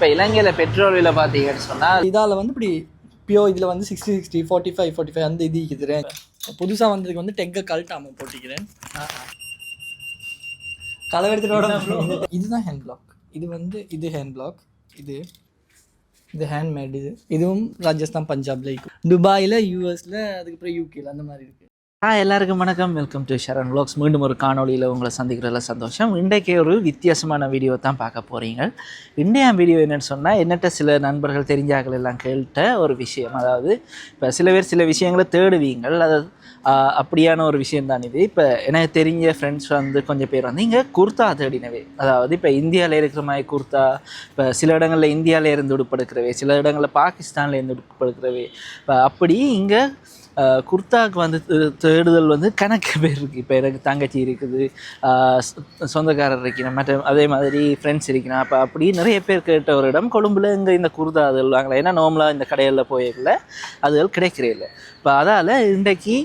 இப்போ இலங்கையில் பெட்ரோல் விலை பார்த்தீங்கன்னு சொன்னால் இதால் வந்து இப்படி பியோ இதில் வந்து 60 45 அந்த இது இருக்குதுறேன். புதுசாக வந்ததுக்கு வந்து டெங்கை கழட்டாமல் போட்டிக்கிறேன். கலவெடுத்துட்டு இதுதான் ஹேண்ட் பிளாக். இது வந்து இது ஹேண்ட் பிளாக். இது ஹேண்ட்மேட். இதுவும் ராஜஸ்தான் பஞ்சாப்ல இருக்கும், துபாயில் யூஎஸில், அதுக்கப்புறம் யூகேல அந்த மாதிரி இருக்குது. எல்லாருக்கும் வணக்கம். Welcome to Sharan vlogs. மீண்டும் ஒரு காணொலியில் உங்களை சந்திக்கிறதுல சந்தோஷம். இன்றைக்கே ஒரு வித்தியாசமான வீடியோ தான் பார்க்க போகிறீங்க. இன்றைய வீடியோ என்னென்னு சொன்னால், என்னட்ட சில நண்பர்கள் தெரிஞ்சாக்கள் எல்லாம் கேட்ட ஒரு விஷயம். அதாவது இப்போ சில பேர் சில விஷயங்களை தேடுவீங்கள், அது அப்படியான ஒரு விஷயந்தான் இது. இப்போ எனக்கு தெரிஞ்ச ஃப்ரெண்ட்ஸ் வந்து கொஞ்சம் பேர் வந்து இங்கே குர்த்தா தேடினவே. அதாவது இப்போ இந்தியாவில் இருக்கிற மாதிரி குர்த்தா, இப்போ சில இடங்களில் இந்தியாவில் இருந்து உடுப்படுக்கிறவே, சில இடங்களில் பாகிஸ்தானில் இருந்து உடுப்படுக்கிறவே. இப்போ அப்படி இங்கே குர்தாவுக்கு வந்து தேடுதல் வந்து கணக்கு பேர் இருக்குது. இப்போ எனக்கு தங்கச்சி இருக்குது, சொந்தக்காரர் இருக்கிறேன், மற்ற அதே மாதிரி ஃப்ரெண்ட்ஸ் இருக்கிறேன். அப்போ அப்படி நிறைய பேர் கேட்ட ஒரு இடம் கொழும்புல. இங்கே இந்த குர்தா அதுகள் வாங்கலாம், ஏன்னா நார்மலாக இந்த கடைகளில் போயிடல அதுகள் கிடைக்கிறே இல்லை. இப்போ அதால் இன்றைக்கு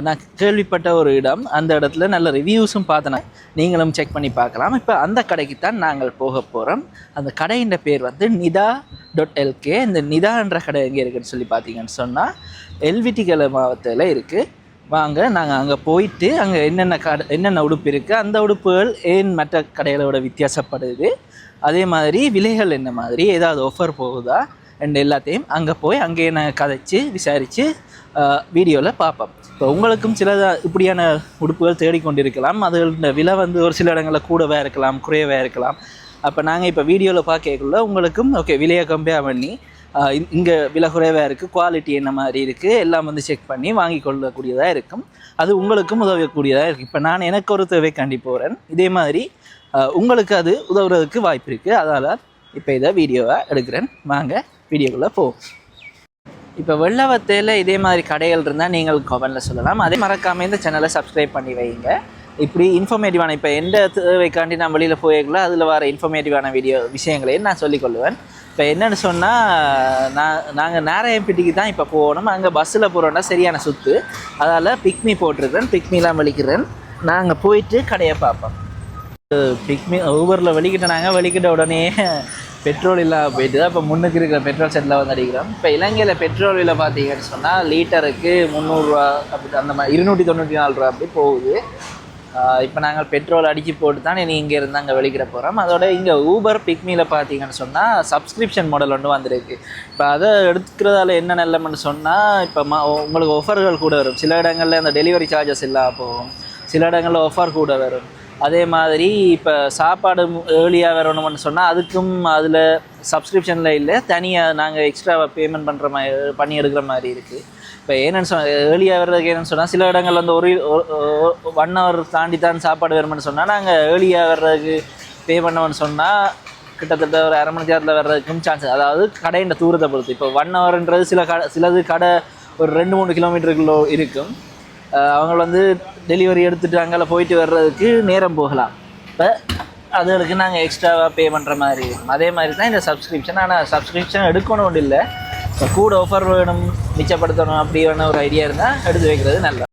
நான் கேள்விப்பட்ட ஒரு இடம், அந்த இடத்துல நல்ல ரிவ்யூஸும் பார்த்தேன், நீங்களும் செக் பண்ணி பார்க்கலாம். இப்போ அந்த கடைக்கு தான் நாங்கள் போக போகிறோம். அந்த கடையின் பேர் வந்து nida.lk. இந்த நிதான்ற கடை எங்கே இருக்குதுன்னு சொல்லி பார்த்தீங்கன்னு சொன்னால் எல்விட்டிகலை மாவட்டத்தில் இருக்குது. வாங்க நாங்கள் அங்கே போயிட்டு அங்கே என்னென்ன உடுப்பு இருக்குது, அந்த உடுப்புகள் ஏன் மற்ற கடைகளோட வித்தியாசப்படுது, அதே மாதிரி விலைகள் என்ன மாதிரி, ஏதாவது ஆஃபர் போகுதா அண்ட் எல்லாத்தையும் அங்கே போய் அங்கேயே நாங்கள் கதைச்சி விசாரித்து வீடியோவில் பார்ப்போம். இப்போ உங்களுக்கும் சில இப்படியான உடுப்புகள் தேடிக்கொண்டிருக்கலாம். அதுகளோட விலை வந்து ஒரு சில இடங்களில் கூடவே இருக்கலாம், குறையவே இருக்கலாம். அப்போ நாங்கள் இப்போ வீடியோவில் பார்க்கக்குள்ள உங்களுக்கும் ஓகே விலையை கம்பேர் பண்ணி இங்கே விலை குறைவாக இருக்குது, குவாலிட்டி என்ன மாதிரி இருக்குது எல்லாம் வந்து செக் பண்ணி வாங்கி கொள்ளக்கூடியதாக இருக்கும். அது உங்களுக்கும் உதவக்கூடியதாக இருக்குது. இப்போ நான் எனக்கு ஒரு தேவைக்காண்டி போகிறேன், இதே மாதிரி உங்களுக்கு அது உதவுறதுக்கு வாய்ப்பு இருக்குது. அதனால் இப்போ இதை வீடியோவை எடுக்கிறேன். வாங்க வீடியோக்குள்ளே போவோம். இப்போ வெள்ளவத்தையில் இதே மாதிரி கடைகள் இருந்தால் நீங்கள் கமெண்ட்டில் சொல்லலாம். அதே மறக்காமல் இந்த சேனலை சப்ஸ்கிரைப் பண்ணி வைங்க. இப்படி இன்ஃபர்மேட்டிவான இப்போ எந்த தேவைக்காண்டி நான் வெளியில் போயிருக்கல அதில் வர இன்ஃபர்மேட்டிவான விஷயங்களையும் நான் சொல்லிக்கொள்ளுவேன். இப்போ என்னென்னு சொன்னால் நாங்கள் நாராயணப்பட்டிக்கு தான் இப்போ போகணும். அங்கே பஸ்ஸில் போகிறோன்னா சரியான சுற்று, அதால் பிக்மி போட்டிருக்கிறேன், பிக்மிலாம் வலிக்கிறேன். நாங்கள் போயிட்டு கடையை பார்ப்போம். பிக்மி ஊபரில் வலிக்கிட்ட உடனே பெட்ரோல் இல்லாமல் போயிட்டு தான் இப்போ முன்னுக்கு இருக்கிற பெட்ரோல் செட்டில் வந்து அடிக்கிறோம். இப்போ இலங்கையில் பெட்ரோல் விலை பார்த்தீங்கன்னு சொன்னால் லீட்டருக்கு 300 ரூபா அப்படி, அந்த மாதிரி 294 ரூபா அப்படி போகுது. இப்போ நாங்கள் பெட்ரோல் அடித்து போட்டு தான் இங்கே இருந்து அங்கே வெளிக்கிட போகிறோம். அதோட இங்கே ஊபர் பிக்மியில் பார்த்தீங்கன்னு சொன்னால் சப்ஸ்கிரிப்ஷன் மாடல் ஒன்று வந்துருக்கு. இப்போ அதை எடுத்துக்கிறதால என்ன நல்லம்னு சொன்னால், இப்போ உங்களுக்கு ஆஃபர்கள் கூட வரும். சில இடங்களில் அந்த டெலிவரி சார்ஜஸ் இல்லாமல் போகும், சில இடங்களில் ஆஃபர் கூட வரும். அதே மாதிரி இப்போ சாப்பாடு ஏர்லியாக வரணும்னு சொன்னால் அதுக்கும் அதில் சப்ஸ்கிரிப்ஷனில் இல்லை, தனியாக நாங்கள் எக்ஸ்ட்ரா பேமெண்ட் பண்ணுற மாதிரி பண்ணி எடுக்கிற மாதிரி இருக்குது. இப்போ ஏன்னு ஏர்லியாக வர்றதுக்கு என்னென்னு சொன்னால், சில இடங்கள் வந்து ஒரு 1 ஹவர் தாண்டி தான் சாப்பாடு வரும்னு சொன்னால் நாங்கள் ஏர்லியாக வர்றதுக்கு பே பண்ணோம்னு சொன்னால் கிட்டத்தட்ட ஒரு 1/2 மணி நேரத்தில் வர்றதுக்கும் சான்ஸ். அதாவது கடையின் தூரத்தை பொறுத்து. இப்போ 1 ஹவர்ன்றது சிலது கடை ஒரு 2-3 கிலோமீட்டருக்குள்ளே இருக்கும். அவங்க வந்து டெலிவரி எடுத்துகிட்டு அங்கே போயிட்டு வர்றதுக்கு நேரம் போகலாம். இப்போ அதுகளுக்கு நாங்கள் எக்ஸ்ட்ராவாக பே பண்ணுற மாதிரி இருக்கும். அதே மாதிரி தான் இந்த சப்ஸ்கிரிப்ஷன். ஆனால் சப்ஸ்கிரிப்ஷன் எடுக்கணும் ஒன்றும் இல்லை, இப்போ கூட ஆஃபர் வேணும், மிச்சப்படுத்தணும் அப்படியான ஒரு ஐடியா இருந்தால் எடுத்து வைக்கிறது நல்லா.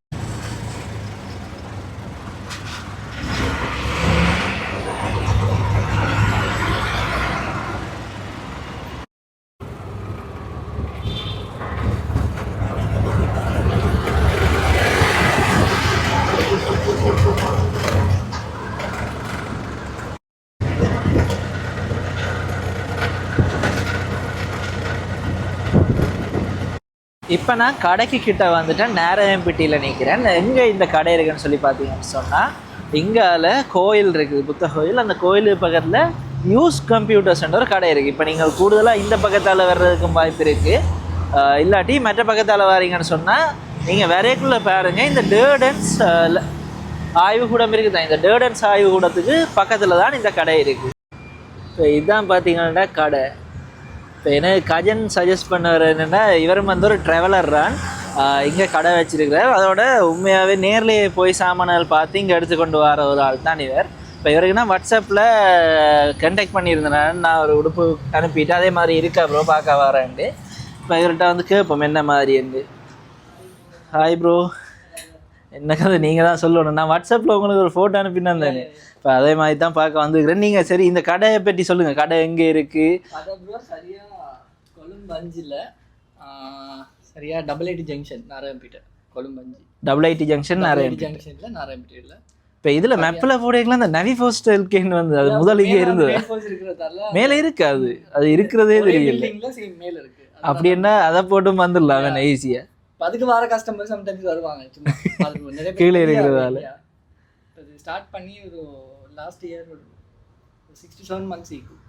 இப்போ நான் கடைக்கு கிட்ட வந்துட்டேன், நாராயணப்பட்டியில் நிற்கிறேன். எங்கே இந்த கடை இருக்குன்னு சொல்லி பார்த்தீங்கன்னு சொன்னால், இங்கால கோயில் இருக்குது, புத்த கோயில். அந்த கோயில் பக்கத்தில் யூஸ் கம்ப்யூட்டர்ஸ்ன்ற ஒரு கடை இருக்குது. இப்போ நீங்கள் கூடுதலாக இந்த பக்கத்தால் வர்றதுக்கும் வாய்ப்பு இருக்குது. இல்லாட்டி மற்ற பக்கத்தால் வரீங்கன்னு சொன்னால் நீங்கள் வரைக்குள்ளே பாருங்கள், இந்த டேர்டன்ஸ் ஆய்வுக்கூடம் இருக்குது தான். இந்த டேர்டன்ஸ் ஆய்வுக்கூடத்துக்கு பக்கத்தில் தான் இந்த கடை இருக்குது. இப்போ இதுதான் பார்த்தீங்கன்னா கடை. இப்போ எனக்கு கஜன் சஜஸ்ட் பண்ணவர் என்னென்னா, இவரும் வந்து ஒரு ட்ராவலர் தான், இங்கே கடை வச்சுருக்கிறார். அதோட உண்மையாகவே நேர்லேயே போய் சாமான்கள் பார்த்து இங்கே எடுத்துக்கொண்டு வர ஒரு ஆள் தான் இவர். இப்போ இவருக்கு நான் வாட்ஸ்அப்பில் கண்டெக்ட் பண்ணியிருந்தேன், நான் ஒரு உடுப்பு அனுப்பிட்டு அதே மாதிரி இருக்கா ப்ரோ பார்க்க வரேன்ட்டு. இப்போ இவர்கிட்ட வந்து கேட்போம் என்ன மாதிரி இருந்து. ஹாய் ப்ரோ, என்ன கதை நீங்கள் தான் சொல்லணும். நான் வாட்ஸ்அப்பில் உங்களுக்கு ஒரு ஃபோட்டோ அனுப்பினேன் தானே, இப்போ அதே மாதிரி தான் பார்க்க வந்துக்கிறேன். நீங்கள் சரி இந்த கடையை பற்றி சொல்லுங்கள், கடை எங்கே இருக்குது? கடை ப்ரோ சரியாக கொழும்பு 5ல் சரியாக 88 ஜங்ஷன் நாராயணபேட்டை. கொழும்பு 5 88 ஜங்ஷன் நாராயணபேட்டை ஜங்ஷனில் நாராயணபேட்டையில். இப்போ இதில் மெப்பில் போடையெல்லாம் அந்த நவி ஹோஸ்டலுக்குன்னு வந்து அது முதல் இங்கே இருந்தது, இருக்கிறதால மேலே இருக்காது, அது இருக்கிறதே தெரியல. மேலே இருக்குது. அப்படி என்ன அதை போட்டு வந்துடலாம் வேணா ஈஸியாக. அதுக்கு வர கஸ்டமர் சம்டைம்ஸ் வருவாங்க சும்மா நிறைய பேர் கீழே இருக்கிறதால. ஸ்டார்ட் பண்ணி ஒரு லாஸ்ட் இயர் ஒரு 67 months இருக்கும்.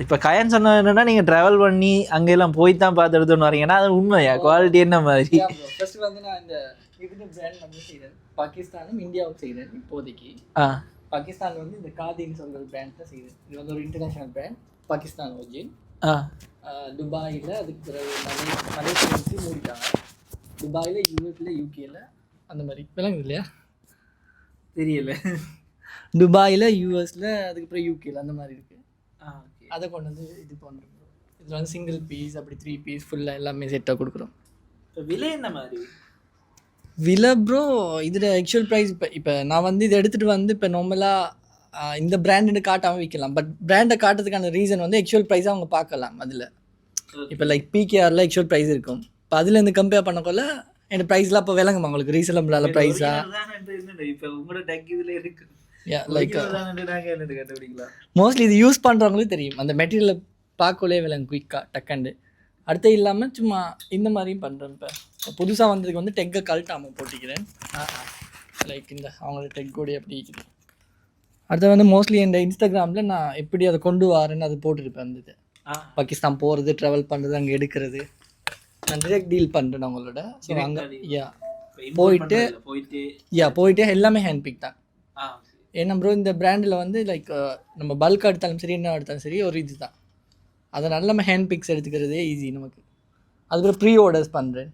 இப்போ கயன் சொன்ன என்னன்னா நீங்கள் ட்ராவல் பண்ணி அங்கெல்லாம் போய் தான் பார்த்து எடுத்துன்னு வரீங்கன்னா அது உண்மையா? குவாலிட்டி என்ன மாதிரி? ஃபர்ஸ்ட் வந்து நான் இந்த இதுக்கு பிராண்ட் வந்து செய்கிறேன், பாகிஸ்தானும் இந்தியாவும் செய்கிறேன் இப்போதைக்கு. பாகிஸ்தான் வந்து இந்த காதின்னு சொல்கிற பிராண்ட் தான் செய்கிறேன். இது வந்து ஒரு இன்டர்நேஷ்னல் பிராண்ட், பாகிஸ்தான் ஒரிஜின். துபாயில் அதுக்கு பிறகு மலேசியாவுக்கு மூடிட்டாங்க. துபாயில், யூஎஸில், யூகேல அந்த மாதிரி விளங்குது இல்லையா? தெரியல. துபாயில், யூஎஸில், அதுக்கப்புறம் யூகேல அந்த மாதிரி இருக்குது. அதை கொண்டு வந்து இது பண்ணுறோம். இதில் வந்து சிங்கிள் பீஸ் அப்படி 3 பீஸ் ஃபுல்லாக எல்லாமே செட்டாக கொடுக்குறோம். இப்போ விலை என்ன மாதிரி? விலை ப்ரோ இதில் ஆக்சுவல் ப்ரைஸ் இப்போ நான் வந்து இதை எடுத்துகிட்டு வந்து இப்போ நார்மலாக இந்த பிராண்டுன்னு காட்டாமல் விற்கலாம். பட் பிராண்டை காட்டுறதுக்கான ரீசன் வந்து ஆக்சுவல் ப்ரைஸை அவங்க பார்க்கலாம். அதில் இப்போ லைக் பிகேஆரில் ஆக்சுவல் ப்ரைஸ் இருக்கும். இப்போ அதுலேருந்து கம்பேர் பண்ணக்குள்ள என் ப்ரைஸ்லாம் இப்போ விளங்குமா உங்களுக்கு? ரீசனபிளான ப்ரைஸா? இப்போ உங்களோட டக் இதில் இருக்கு. லைக் மோஸ்ட்லி இது யூஸ் பண்ணுறவங்களும் தெரியும், அந்த மெட்டீரியலை பார்க்கலே விலங்கு குயிக்காக டக்கண்டு. அடுத்து இல்லாமல் சும்மா இந்த மாதிரியும் பண்ணுறேன். இப்போ புதுசாக வந்ததுக்கு வந்து டெக்கை கழட்டாமல் போட்டிக்கிறேன். லைக் இந்த அவங்களோட டெக்கோடைய அப்படி இருக்குது. அடுத்து வந்து மோஸ்ட்லி என் இன்ஸ்டாகிராமில் நான் எப்படி அதை கொண்டு வரேன்னு அது போட்டுருப்பேன். அந்த இது பாகிஸ்தான் போகிறது, ட்ராவல் பண்ணுறது, அங்கே எடுக்கிறது, நான் டிரெக்ட் டீல் பண்ணுறேன் அவங்களோட. ஸோ அங்கே போயிட்டு எல்லாமே ஹேண்ட் பிக் தான். ஏன்னா ப்ரோ இந்த பிராண்டில் வந்து லைக் நம்ம பல்க் எடுத்தாலும் சரி, என்ன எடுத்தாலும் சரி, ஒரு இது தான். அதனால நம்ம ஹேண்ட் பிக்ஸ் எடுத்துக்கிறதே ஈஸி நமக்கு. அதுக்கப்புறம் ப்ரீ ஆர்டர்ஸ் பண்ணுறேன்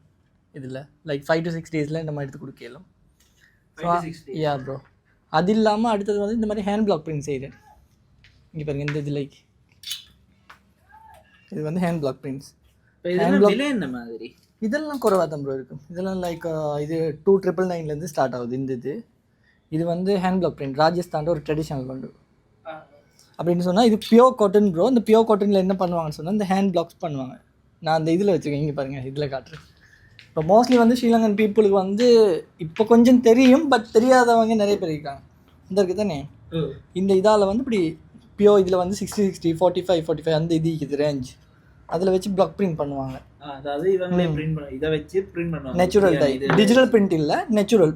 இதில், லைக் 5 to 6 days நம்ம எடுத்து கொடுக்கலாம். ப்ரோ அது இல்லாமல் அடுத்தது வந்து இந்த மாதிரி ஹேண்ட் பிளாக் பிரிண்ட் செய்கிறேன். இங்கே பாருங்க, இந்த இது லைக் இது வந்து ஹேண்ட் பிளாக் பிரிண்ட்ஸ். என்ன மாதிரி இதெல்லாம் குறைவாக தான் ப்ரோ இருக்கும். இதெல்லாம் லைக் இது 2,999 ஸ்டார்ட் ஆகுது. இந்த இது வந்து ஹேண்ட் பிளாக் பிரிண்ட், ராஜஸ்தானில் ஒரு ட்ரெடிஷ்னல் கொண்டு அப்படின்னு சொன்னால் இது பியோர் காட்டன் ப்ரோ. இந்த பியோர் காட்டனில் என்ன பண்ணுவாங்கன்னு சொன்னால் இந்த ஹேண்ட் பிளாக்ஸ் பண்ணுவாங்க. நான் அந்த இதில் வச்சுருக்கேன், இங்கே பாருங்கள், இதில் காட்டுறேன். இப்போ மோஸ்ட்லி வந்து ஸ்ரீலங்கன் பீப்புளுக்கு வந்து இப்போ கொஞ்சம் தெரியும், பட் தெரியாதவங்க நிறைய பேர் இருக்காங்க. இந்த இருக்குது தானே, இந்த இதால் வந்து இப்படி பியோ இதில் வந்து 60, 45 அந்த இது இருக்குது ரேஞ்ச். அதில் வச்சு பிளாக் பிரிண்ட் பண்ணுவாங்க. அதாவது இவங்களே பிரிண்ட் பண்ண, இதை வச்சு பிரிண்ட் பண்ணுவாங்க. நேச்சுரல் டைப், டிஜிட்டல் பிரிண்ட் இல்லை, நேச்சுரல்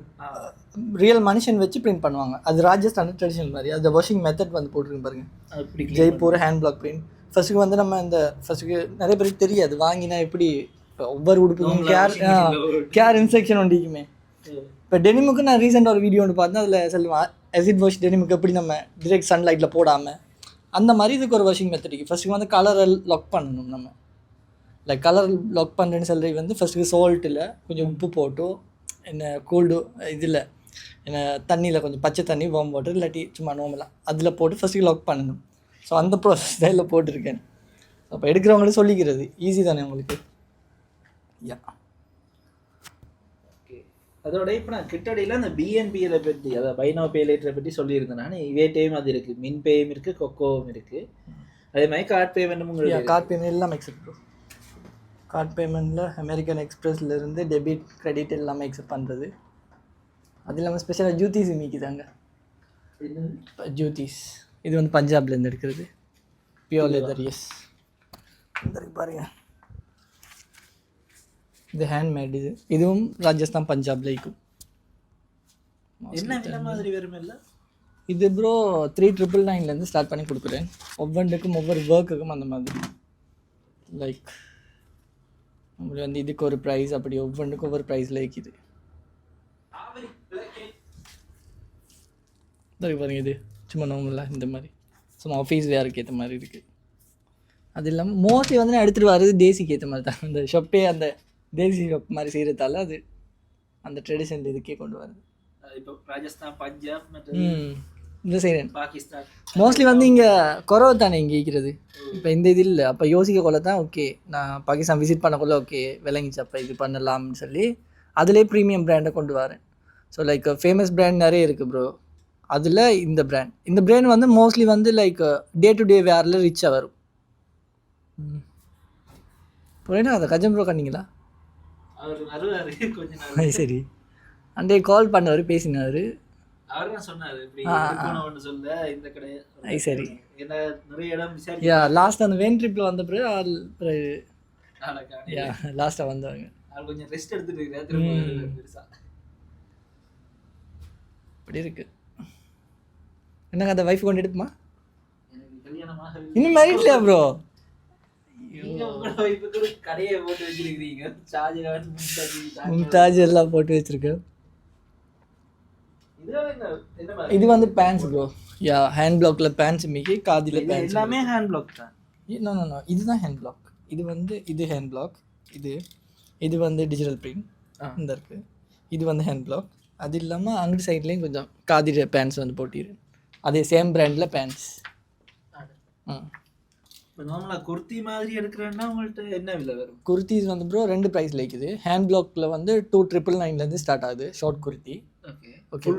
ரியல் மனுஷன் வச்சு பிரிண்ட் பண்ணுவாங்க. அது ராஜஸ்தான் ட்ரெடிஷனல் மாதிரி. அது வாஷிங் மெத்தட் வந்து போட்டுருக்கு பாருங்க, ஜெய்ப்பூர் ஹேண்ட் பிளாக் பிரிண்ட். ஃபர்ஸ்ட்டுக்கு வந்து நம்ம இந்த ஃபர்ஸ்ட்டுக்கு நிறைய பேருக்கு தெரியாது வாங்கினா எப்படி. இப்போ ஒவ்வொரு உடுப்புக்கும் கேர் இன்ஸ்ட்ரக்ஷன் ஒன்றிக்குமே. இப்போ டெனிமுக்கு நான் ரீசெண்டாக ஒரு வீடியோ ஒன்று பார்த்தேன், அதில் சொல்லுவேன் ஆசிட் வாஷ் டெனிமுக்கு எப்படி நம்ம டிரெக்ட் சன்லைட்டில் போடாமல் அந்த மாதிரி இதுக்கு ஒரு வாஷிங் மெத்தடிக்கு. ஃபர்ஸ்ட்டுக்கு வந்து கலரை லாக் பண்ணணும். நம்ம லைக் கலர் லாக் பண்ணுறேன்னு சொல்லி வந்து ஃபர்ஸ்ட்டுக்கு சால்ட்டில் கொஞ்சம் உப்பு போட்டு, என்ன கோல்டு இதில் என்ன தண்ணியில் கொஞ்சம் பச்சை தண்ணி, வார்ம் வாட்டர், இல்லாட்டி சும்மா நார்மலாக அதில் போட்டு ஃபஸ்ட்டு லாக் பண்ணணும். ஸோ அந்த ப்ராசஸ் தான் இதில் போட்டிருக்கேன். அப்போ எடுக்கிறவங்களே சொல்லிக்கிறது ஈஸி தானே உங்களுக்கு. ஓகே, அதோட இப்போ நான் கிட்டடியில் அந்த பிஎன்பியை பற்றி, அதாவது பை நவ் பே லேட்டரை பற்றி சொல்லியிருந்தேன். நான் இவேட்டையும் அது இருக்குது, மின் பேயும் இருக்குது, கொக்கோவும் இருக்குது. அதே மாதிரி கார்ட் பேமெண்ட்டும் உங்களுக்கு? கார்ட் பேமெண்ட் எல்லாம் எக்ஸப்ட் ப்ரோ. கார்ட் பேமெண்ட்டில் அமெரிக்கன் எக்ஸ்பிரஸ்லேருந்து டெபிட் கிரெடிட் எல்லாமே எக்ஸப்ட் பண்ணுறது. அது இல்லாமல் ஸ்பெஷலாக ஜூத்தீஸ் மீக்குதாங்க. ஜூத்தீஸ் இது வந்து பஞ்சாப்லேருந்து எடுக்கிறது, பியோர் லெதர். எஸ், பாருங்க, இது ஹேண்ட்மேட். இதுவும் ராஜஸ்தான் பஞ்சாப்ல இருக்கும். என்ன மாதிரி வரும் இல்லை? இது ப்ரோ 3,999 ஸ்டார்ட் பண்ணி கொடுக்குறேன். ஒவ்வொன்றுக்கும் ஒவ்வொரு ஒர்க்குக்கும் அந்த மாதிரி. லைக் நம்மளுக்கு வந்து இதுக்கு ஒரு ப்ரைஸ், அப்படி ஒவ்வொன்றுக்கும் ஒவ்வொரு ப்ரைஸில் இருக்குது. பாருங்க, இது சும்மா நார்மலாக இந்த மாதிரி சும்மா ஆஃபீஸ் வேருக்கு ஏற்ற மாதிரி இருக்குது. அது இல்லாமல் மோஸ்ட்லி வந்து நான் எடுத்துகிட்டு வர்றது தேசிக்கு ஏற்ற மாதிரி தான். அந்த ஷொப்பே அந்த தேசி ஷாப் மாதிரி செய்கிறதால அது அந்த ட்ரெடிஷனல் இதுக்கே கொண்டு வருது. இப்போ ராஜஸ்தான், பஞ்சாப், இந்த செய்கிறேன். பாகிஸ்தான் மோஸ்ட்லி வந்து இங்கே குறவு தானே இங்கே இருக்கிறது. இப்போ இந்த இது இல்லை, அப்போ யோசிக்க கொள்ள தான் ஓகே நான் பாகிஸ்தான் விசிட் பண்ணக்குள்ள ஓகே விளங்கிச்சு, அப்போ இது பண்ணலாம்னு சொல்லி அதிலே ப்ரீமியம் பிராண்டை கொண்டு வரேன். ஸோ லைக் ஃபேமஸ் பிராண்ட் நிறைய இருக்குது ப்ரோ. அதில் இந்த பிராண்ட் வந்து மோஸ்ட்லி வந்து லைக் டே டு டே வேரில் ரிச்சாக வரும். புரியனா அதை கஜம் ப்ரோ கண்டிங்களா? அவர் வருவார் கொஞ்ச நாள். சரி, அண்டே கால் பண்ணவர் பேசினார். அவர் தான் சொன்னார் இப்படி இருக்கணும்னு சொல்ல இந்த கடை. சரி, என்ன நிறைய இடம் யா லாஸ்ட் அந்த வேன் ட்ரிப்பில் வந்த பிறகு நாளைக்கு யா லாஸ்ட்டாக வந்தவங்க. அவர் கொஞ்சம் ரெஸ்ட் எடுத்துட்டு இருக்கிறார். திரும்ப பெருசா இப்படி இருக்கு. என்னங்க அந்த வைஃப் கொண்டு எடுப்புமா? எனக்கு கல்யாணமாக இன்னும் மேரிட்லையா ப்ரோ? நீங்க உங்களோட வைஃபுக்கு ஒரு கடையை போட்டு வச்சிருக்கீங்க. ஷாஜகான், மும்தாஜ் எல்லாம் போட்டு வச்சிருக்கேன். இது வந்து பேண்ட்ஸ் ப்ரோ. யா ஹேண்ட் பிளாக்ல பேண்ட்ஸ் மிகி காதில பேண்ட்ஸ் எல்லாமே ஹேண்ட் பிளாக் தான். நோ நோ நோ, இதுதான் ஹேண்ட் பிளாக். இது வந்து இது ஹேண்ட் பிளாக். இது வந்து டிஜிட்டல் பிரிண்ட் இந்த இருக்கு. இது வந்து ஹேண்ட் பிளாக். அது இல்லாமல் அங்கிட்டு சைட்லேயும் கொஞ்சம் காதில பேண்ட்ஸ் வந்து போட்டிரு. அதே சேம் பிராண்டில் பேண்ட்ஸ். இப்போ நார்மலாக குர்த்தி மாதிரி எடுக்கிறேன்னா உங்கள்கிட்ட என்ன விலை வரும்? குர்த்திஸ் வந்து ப்ரோ 2 ப்ரைஸில் இருக்குது. ஹேண்ட் பிளாக்ல வந்து 2,999 ஸ்டார்ட் ஆகுது short kurti. Okay okay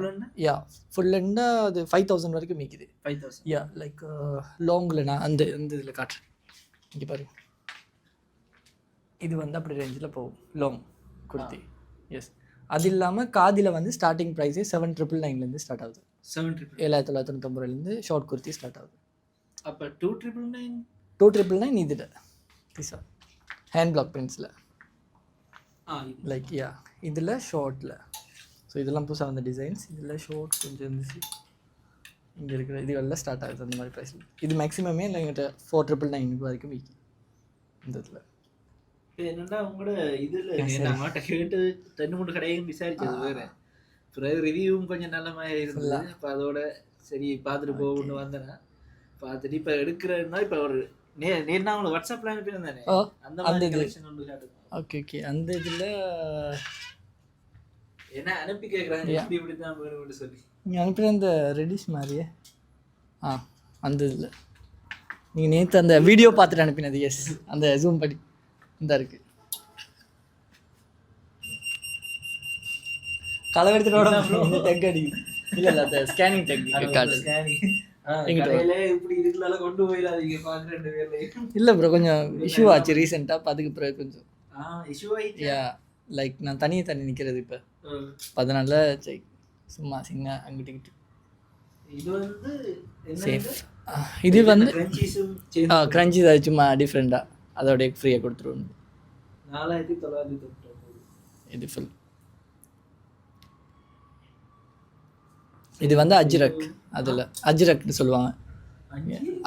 ya full ஹேண்டா அது 5,000 வரைக்கும் மீக்குது. 5,000 யா லைக் லாங்கில் நான் அந்த இதில் காட்டுறேன். இங்கே பாருங்க, இது வந்து அப்படி ரேஞ்சில் போகும் லாங் குர்த்தி. எஸ், அது இல்லாமல் காதில் வந்து ஸ்டார்டிங் ப்ரைஸே 7,999 ஸ்டார்ட் ஆகுது. 7,999 ஷார்ட் குர்த்தி ஸ்டார்ட் ஆகுது. அப்போ 2,999 2,999 இதில் பீஸா ஹேண்ட் பிளாக் பிரிண்ட்ஸில் லைக் யா இதில் ஷார்ட்டில். ஸோ இதெல்லாம் புதுசாக வந்த டிசைன்ஸ். இதில் ஷார்ட் கொஞ்சம் இருந்துச்சு. இங்கே இருக்கிற இது எல்லாம் ஸ்டார்ட் ஆகுது அந்த மாதிரி ப்ரைஸில். இது மேக்ஸிமமே எங்கிட்ட 4,999 வரைக்கும் விற்கும் இந்த இதில். என்னென்னா உங்களோட இதில் நம்மகிட்ட கேட்டு 2-3 கடையும் விசாரிச்சது வேறு. பிறகு ரிவ்யூவும் கொஞ்சம் நல்ல மாதிரி இருந்தது. இப்போ அதோட சரி பார்த்துட்டு போகணுன்னு வந்தேன்னா பார்த்துட்டு இப்போ எடுக்கிறேன்னா இப்போ ஒரு நேர்னா உங்களுக்கு வாட்ஸ்அப்பில் அனுப்பியிருந்தானே அந்த மாதிரி கலெக்ஷன் ஒன்று காட்டுங்க. ஓகே ஓகே, அந்த இதில் என்ன அனுப்பி கேட்குறாங்க இப்படி தான் வேணும்னு சொல்லி நீங்கள் அனுப்பின அந்த ரெடிஷ் மாதிரியே அந்த இதில் நீங்கள் நேற்று அந்த வீடியோ பார்த்துட்டு அனுப்பினது. எஸ், அந்த ஜூம் படி இந்த இருக்கு. களவு எடுத்துகிட்டு டெக் அடி இல்லை இல்லை அந்த ஸ்கேனிங் டெக்னிக் காட்டு. இப்படி இதுக்குள்ள கொண்டு போயிடாதீங்க பார்க்குற 2 பேர்ல. இல்லை ப்ரோ, கொஞ்சம் இஷ்யூ ஆச்சு ரீசெண்டாக. அதுக்கு பிறகு கொஞ்சம் இஷ்யூ ஆயிடுச்சு. யா லைக் நான் தனி நிற்கிறது இப்போ. அதனால சரி சும்மா சின்ன அங்கிட்டு இது வந்து சேஃப். இது வந்து கிரன்ச்சீஸ் அது சும்மா டிஃப்ரெண்ட்டாக அதோடைய ஃப்ரீயாக கொடுத்துருவோம். 4,999 இது ஃபுல். இது வந்து அஜ்ரக். அதில் அஜ்ரக்னு சொல்லுவாங்க.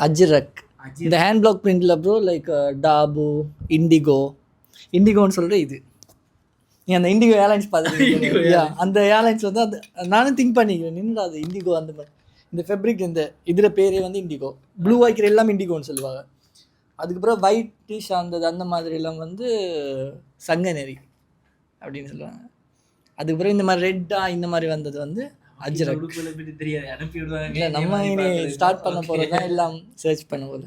அஜ்ரக் இந்த ஹேண்ட் பிளாக் பிரிண்டில் ப்ரோ லைக் டாபு, இண்டிகோன்னு சொல்கிற இது. நீங்கள் அந்த இண்டிகோ ஏர்லைன்ஸ் பார்த்துருக்கீங்க. அந்த ஏர்லைன்ஸ் வந்து அந்த நானும் திங்க் பண்ணிக்கிறேன் நின்று அது இண்டிகோ அந்த மாதிரி. இந்த ஃபேப்ரிக் இந்த இதில் பேரே வந்து இண்டிகோ. ப்ளூ வைக்கிற எல்லாம் இண்டிகோன்னு சொல்லுவாங்க. அதுக்கப்புறம் ஒயிட் டிஷ் அந்த மாதிரிலாம் வந்து சங்கநெறி அப்படின்னு சொல்லுவாங்க. அதுக்கப்புறம் இந்த மாதிரி ரெட்டாக இந்த மாதிரி வந்தது வந்து அஜ்ரக். இல்லை நம்ம இனி ஸ்டார்ட் பண்ண போகிறது தான் எல்லாம் சர்ச் பண்ண போல.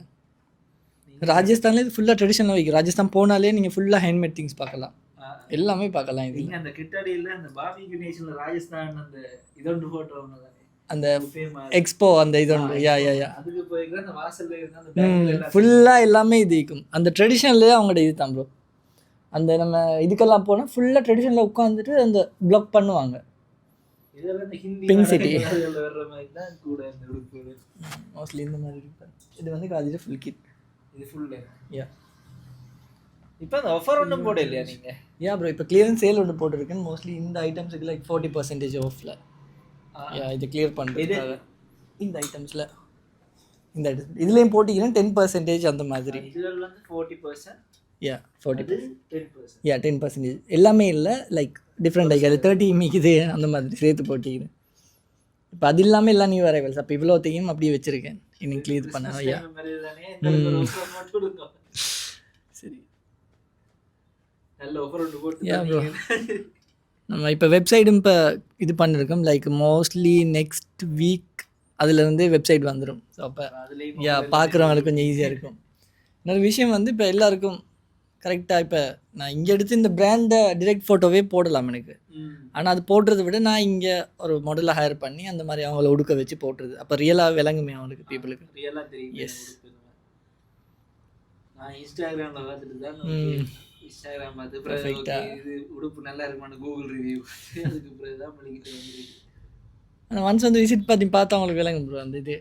ராஜஸ்தான்ல இது ஃபுல்லாக ட்ரெடிஷனலாக வைக்கும். ராஜஸ்தான் போனாலே நீங்கள் ஃபுல்லாக ஹேண்ட்மேட் திங்ஸ் பார்க்கலாம், எல்லாமே பார்க்கலாம். இது அந்த கிட்டடியில் அந்த பாபி கணேஷில் ராஜஸ்தான் அந்த இதொன்று ஃபோட்டோ அந்த எக்ஸ்போ அந்த இதொன்று யா அதுக்கு போய்க்கிற அந்த வாசல்ல இருந்து ஃபுல்லாக எல்லாமே இது இருக்கும். அந்த ட்ரெடிஷன்லேயே அவங்களோட இது தான் ப்ரோ. அந்த நம்ம இதுக்கெல்லாம் போனால் ஃபுல்லாக ட்ரெடிஷனில் உட்காந்துட்டு அந்த ப்ளாக் பண்ணுவாங்க. பிங்க் சிட்டி மோஸ்ட்லி இந்த மாதிரி இருப்பாங்க. இது வந்து காதில் ஃபுல் கிட். இது ஃபுல் யா. இப்போ அந்த ஆஃபர் ஒன்றும் போட இல்லையா நீங்கள்? யா ப்ரோ, இப்போ கிளியரன்ஸ் சேல் ஒன்று போட்டிருக்கேன். மோஸ்ட்லி இந்த ஐட்டம்ஸுக்கு லைக் 40% ஆஃபில். யா, இது கிளியர் பண்ணுறது இந்த ஐட்டம்ஸில். இந்த ஐட்டம் இதுலேயும் போட்டிக்கிறேன் 10% அந்த மாதிரி. இதில் வந்து 40%. யா 40%. 10%. யா 10% எல்லாமே இல்லை, லைக் டிஃப்ரெண்ட் ஆகி அது 30 மிக்குது அந்த மாதிரி சேர்த்து போட்டிக்கிறேன். இப்போ அது இல்லாமல் எல்லாம் நியூ அரைவல்ஸ். அப்போ இவ்வளோத்தையும் அப்படியே வச்சுருக்கேன். இன்னும் கிளியர் பண்ண. யா சரி, நல்ல ஆஃபர் ஒன்று போட்டு. யா ப்ரோ, நம்ம இப்போ வெப்சைட்டும் இப்போ இது பண்ணியிருக்கோம். லைக் மோஸ்ட்லி நெக்ஸ்ட் வீக் அதில் வந்து வெப்சைட் வந்துடும். ஸோ அப்போ யா பார்க்குறவங்களுக்கு கொஞ்சம் ஈஸியாக இருக்கும். இன்னொரு விஷயம் வந்து இப்போ எல்லாருக்கும் கரெக்டாக இப்போ நான் இங்கே எடுத்து இந்த பிராண்டை டிரெக்ட் ஃபோட்டோவே போடலாம் எனக்கு. ஆனால் அது போடுறதை விட நான் இங்கே ஒரு மாடலை ஹையர் பண்ணி அந்த மாதிரி அவங்கள உடுக்க வச்சு போட்டுருது. அப்போ ரியலாக விளங்குமே அவங்களுக்கு பீப்புளுக்கு. ரியலாக தெரியும். எஸ். நான் இன்ஸ்டாகிராமில் பார்த்துட்டு தான் இன்ஸ்டாகிராம் பார்த்து Perfect-ஆ. இது உடுப்பு நல்லா இருக்குமான்னு கூகுள் ரிவ்யூ அதுக்கு பிறகு தான் பண்ணிக்கிட்டு வந்துருக்கு. ஆனால் ஒன்ஸ் வந்து விசிட் பார்த்தா அவங்களுக்கு விளங்கும் ப்ரோ. அந்த இது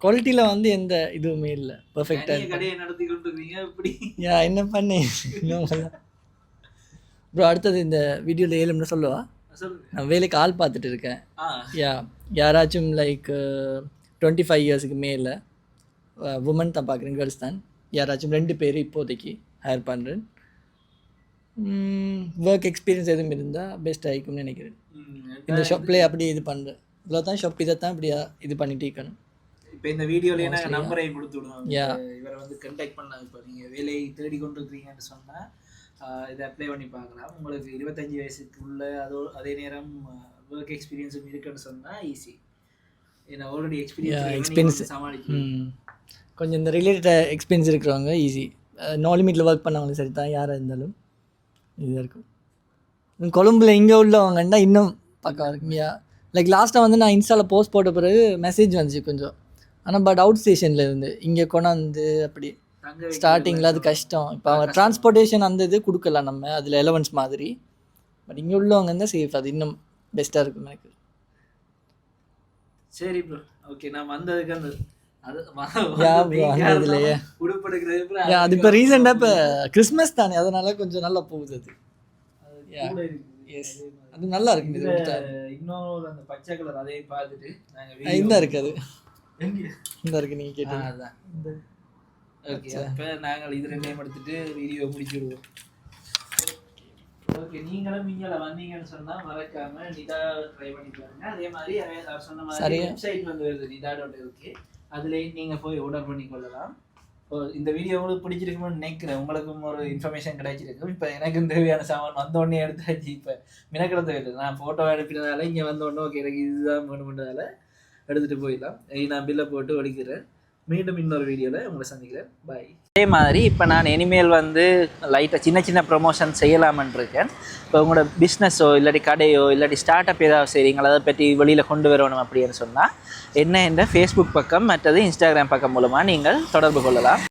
குவாலிட்டியில் வந்து எந்த இதுவுமே இல்லை. பர்ஃபெக்டாக நீங்க கடையை நடத்தி கொண்டு இருக்கீங்க இப்படி. யா என்ன பண்ணி ப்ரோ. அடுத்தது இந்த வீடியோவில் 7 நிமிடம் சொல்லவா? சொல்லுங்க. நான் வேலைக்கு ஆள் பார்த்துட்டு இருக்கேன். ஆ யாராச்சும் லைக் 25 இயர்ஸுக்கு மேலே உமன் தான் பார்க்குறேன், கேர்ள்ஸ் தான். யாராச்சும் 2 பேர் இப்போதைக்கு ஹையர் பண்ணுறேன். ஒர்க் எக்ஸ்பீரியன்ஸ் எதுவும் இருந்தால் பெஸ்ட் ஆகிக்கும்னு நினைக்கிறேன். இந்த ஷாப்லேயே அப்படி இது பண்ணுறேன். இவ்வளோ தான் ஷாப், இதை தான் இப்படியா இது பண்ணிட்டு இருக்கணும். இப்போ இந்த வீடியோலேயே நாங்கள் நம்பரையும் கொடுத்து விடுவோம். யா. இவரை வந்து கண்டாக்ட் பண்ணலாம். இப்போ நீங்கள் வேலையை தேடி கொண்டு இருக்கிறீங்கன்னு சொன்னால் இதை அப்ளை பண்ணி பார்க்கலாம். உங்களுக்கு 25 வயசுக்கு உள்ள அதே நேரம் ஒர்க் எக்ஸ்பீரியன்ஸும் இருக்குன்னு சொன்னால் ஈஸி. ஏன்னா ஆல்ரெடி எக்ஸ்பீரியன்ஸ் சமாளிக்கணும். கொஞ்சம் இந்த ரிலேட்டட் எக்ஸ்பீரியன்ஸ் இருக்கிறவங்க ஈஸி. நோ லிமிட்டில் ஒர்க் பண்ணவங்களும் சரி தான், யாராக இருந்தாலும் இதாக இருக்கும். கொழும்புல இங்கே உள்ளவங்கன்னா இன்னும் பக்கம் இருக்குங்கயா. லைக் லாஸ்ட்டாக வந்து நான் இன்ஸ்டாவில் போஸ்ட் போட்ட பிறகு மெசேஜ் வந்துச்சு கொஞ்சம். ஆனால் பட் அவுட் ஸ்டேஷனில் இருந்து இங்கே கொண்டாந்து அப்படி ஸ்டார்டிங்கில் அது கஷ்டம். இப்போ அவங்க டிரான்ஸ்போர்ட்டேஷன் அந்த இது கொடுக்கலாம் நம்ம, அதில் எலவன்ஸ் மாதிரி. பட் இங்கே உள்ளவங்க இருந்தால் சேஃப், அது இன்னும் பெஸ்ட்டாக இருக்கும் எனக்கு. சரி ப்ரோ, ஓகே. நான் வந்ததுக்கு அந்த வந்ததுலையே அது இப்போ ரீசெண்டாக இப்போ கிறிஸ்மஸ் தானே, அதனால கொஞ்சம் நல்லா போகுது அது. எஸ், அது நல்லா இருக்கு. இன்னொரு அந்த பச்சை கலர் அதே பார்த்துட்டு இந்த இருக்கு, அது இந்த இருக்கு. நீங்கள் கேட்டீங்க அதுதான். ஓகே, அப்போ நாங்கள் இது 2 எடுத்துட்டு வீடியோ முடிச்சுடுவோம். ஓகே, நீங்களும் இங்கே வந்தீங்கன்னு சொன்னால் மறக்காம நிதா ட்ரை பண்ணி பாருங்க. அதே மாதிரி அவர் சொன்ன மாதிரி வெப்சைட் வந்து வருது nida.lk, அதுலேயும் நீங்கள் போய் ஆர்டர் பண்ணி கொள்ளலாம். இந்த வீடியோ உங்களுக்கு பிடிச்சிருக்குன்னு நினைக்கிறேன். உங்களுக்கும் ஒரு இன்ஃபர்மேஷன் கிடைச்சிருக்கும். இப்போ எனக்கும் தேவையான சாமான் வந்தோடனே எடுத்தாச்சு. இப்போ மினக்கிட தேவையில்லை. நான் ஃபோட்டோ அனுப்பினதால இங்கே வந்தோடனே ஓகே எனக்கு இதுதான் வேணுமென்றதால எடுத்துகிட்டு போயிடலாம். நான் பில்லை போட்டு ஒழிக்கிறேன். மீண்டும் இன்னொரு வீடியோவில் உங்களை சந்திக்கிறேன். பாய். அதே மாதிரி இப்போ நான் இனிமேல் வந்து லைட்டாக சின்ன சின்ன ப்ரொமோஷன் செய்யலாமன் இருக்கேன். இப்போ உங்களோட பிஸ்னஸோ இல்லாட்டி கடையோ இல்லாட்டி ஸ்டார்ட் அப் ஏதாவது செய்கிறீங்களா, அதை பற்றி வெளியில் கொண்டு வரணும் அப்படின்னு சொன்னால் என்ன என்ற ஃபேஸ்புக் பக்கம் மற்றது இன்ஸ்டாகிராம் பக்கம் மூலமாக நீங்கள் தொடர்பு கொள்ளலாம்.